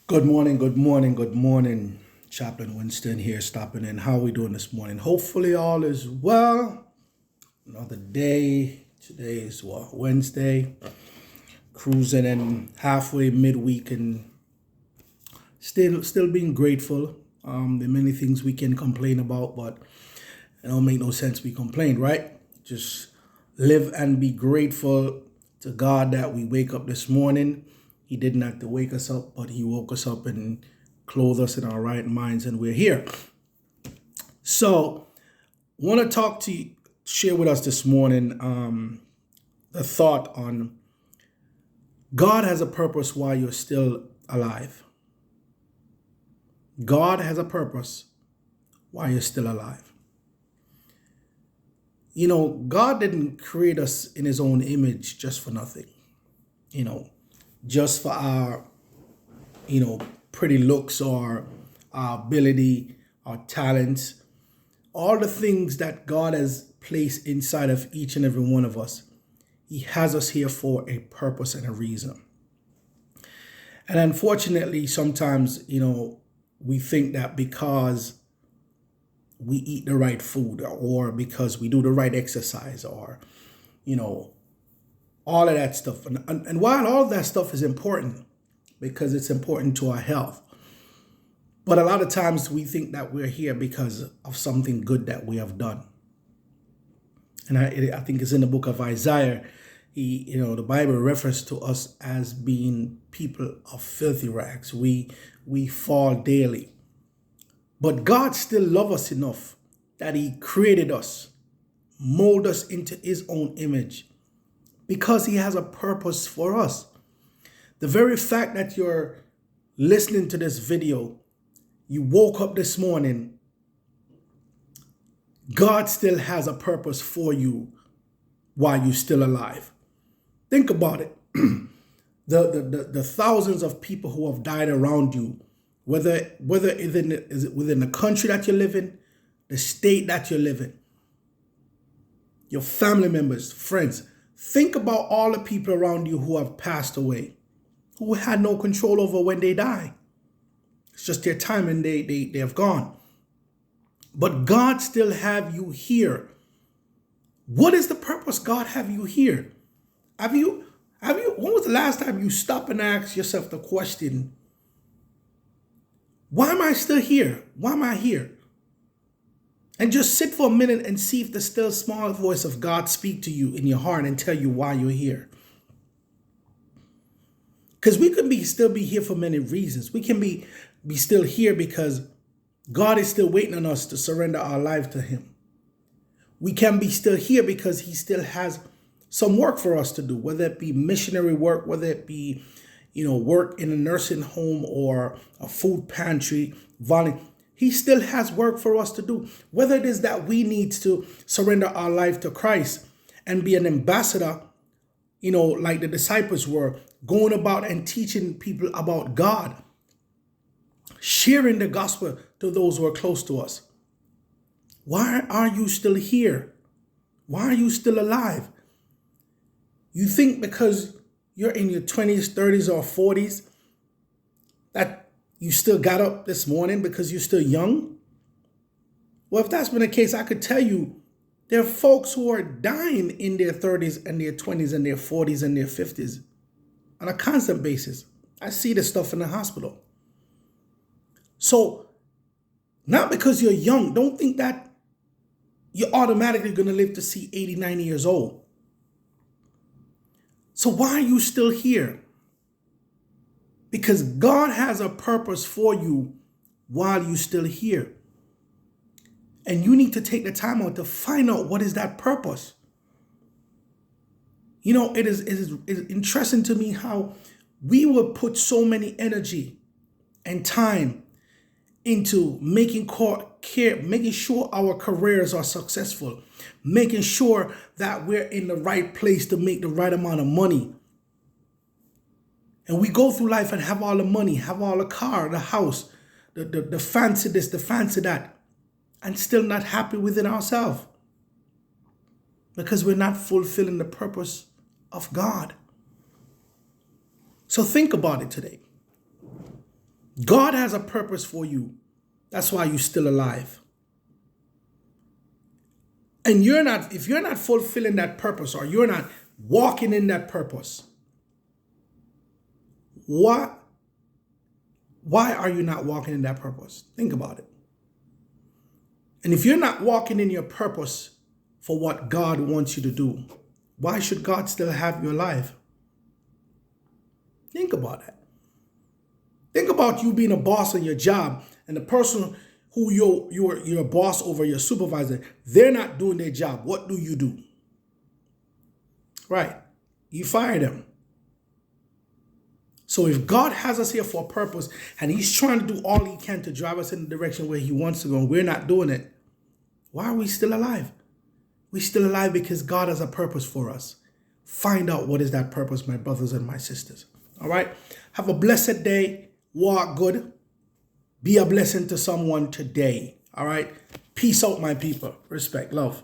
Good morning, good morning, good morning. Chaplain Winston here, stopping in. How are we doing this morning? Hopefully, all is well. Another day. Today is what? Wednesday. Cruising and halfway midweek and still being grateful. There are many things we can complain about, but it don't make no sense we complain, right? Just live and be grateful to God that we wake up this morning. He didn't have to wake us up, but he woke us up and clothed us in our right minds, and we're here. So, want to share with us this morning the thought on God has a purpose while you're still alive. God has a purpose while you're still alive. You know, God didn't create us in his own image just for nothing. Just for our, pretty looks or our ability, our talents, all the things that God has placed inside of each and every one of us. He has us here for a purpose and a reason. And unfortunately, sometimes, we think that because we eat the right food or because we do the right exercise or, all of that stuff. And while all of that stuff is important because it's important to our health, but a lot of times we think that we're here because of something good that we have done. And I think it's in the book of Isaiah, the Bible refers to us as being people of filthy rags. We fall daily. But God still loves us enough that he created us, mold us into his own image because he has a purpose for us. The very fact that you're listening to this video, you woke up this morning, God still has a purpose for you while you're still alive. Think about it. The thousands of people who have died around you, whether within the country that you live in, the state that you live in, your family members, friends. Think about all the people around you who have passed away, who had no control over when they die. It's just their time and they have gone. But God still have you here. What is the purpose God have you here? When was the last time you stopped and asked yourself the question, why am I still here? Why am I here? And just sit for a minute and see if the still small voice of God speak to you in your heart and tell you why you're here. Because we could still be here for many reasons. We can be still here because God is still waiting on us to surrender our life to him. We can be still here because he still has some work for us to do, whether it be missionary work, whether it be, work in a nursing home or a food pantry, volunteer. He still has work for us to do, whether it is that we need to surrender our life to Christ and be an ambassador, like the disciples were, going about and teaching people about God, sharing the gospel to those who are close to us. Why are you still here? Why are you still alive? You think because you're in your 20s, 30s, or 40s that you still got up this morning because you're still young? Well, if that's been the case, I could tell you there are folks who are dying in their 30s and their 20s and their 40s and their 50s on a constant basis. I see this stuff in the hospital. So, not because you're young, don't think that you're automatically going to live to see 80, 90 years old. So why are you still here? Because God has a purpose for you while you're still here. And you need to take the time out to find out what is that purpose. It is interesting to me how we will put so many energy and time into making sure our careers are successful, making sure that we're in the right place to make the right amount of money. And we go through life and have all the money, have all the car, the house, the fancy this, the fancy that, and still not happy within ourselves because we're not fulfilling the purpose of God. So think about it today. God has a purpose for you. That's why you're still alive. And if you're not fulfilling that purpose, or you're not walking in that purpose, why are you not walking in that purpose? Think about it. And if you're not walking in your purpose for what God wants you to do, why should God still have you alive? Think about that. Think about you being a boss on your job, and the person who you're a boss over, your supervisor, they're not doing their job. What do? Right. You fire them. So if God has us here for a purpose, and he's trying to do all he can to drive us in the direction where he wants to go, and we're not doing it, why are we still alive? We're still alive because God has a purpose for us. Find out what is that purpose, my brothers and my sisters. All right. Have a blessed day. Walk good. Be a blessing to someone today. All right. Peace out, my people. Respect. Love.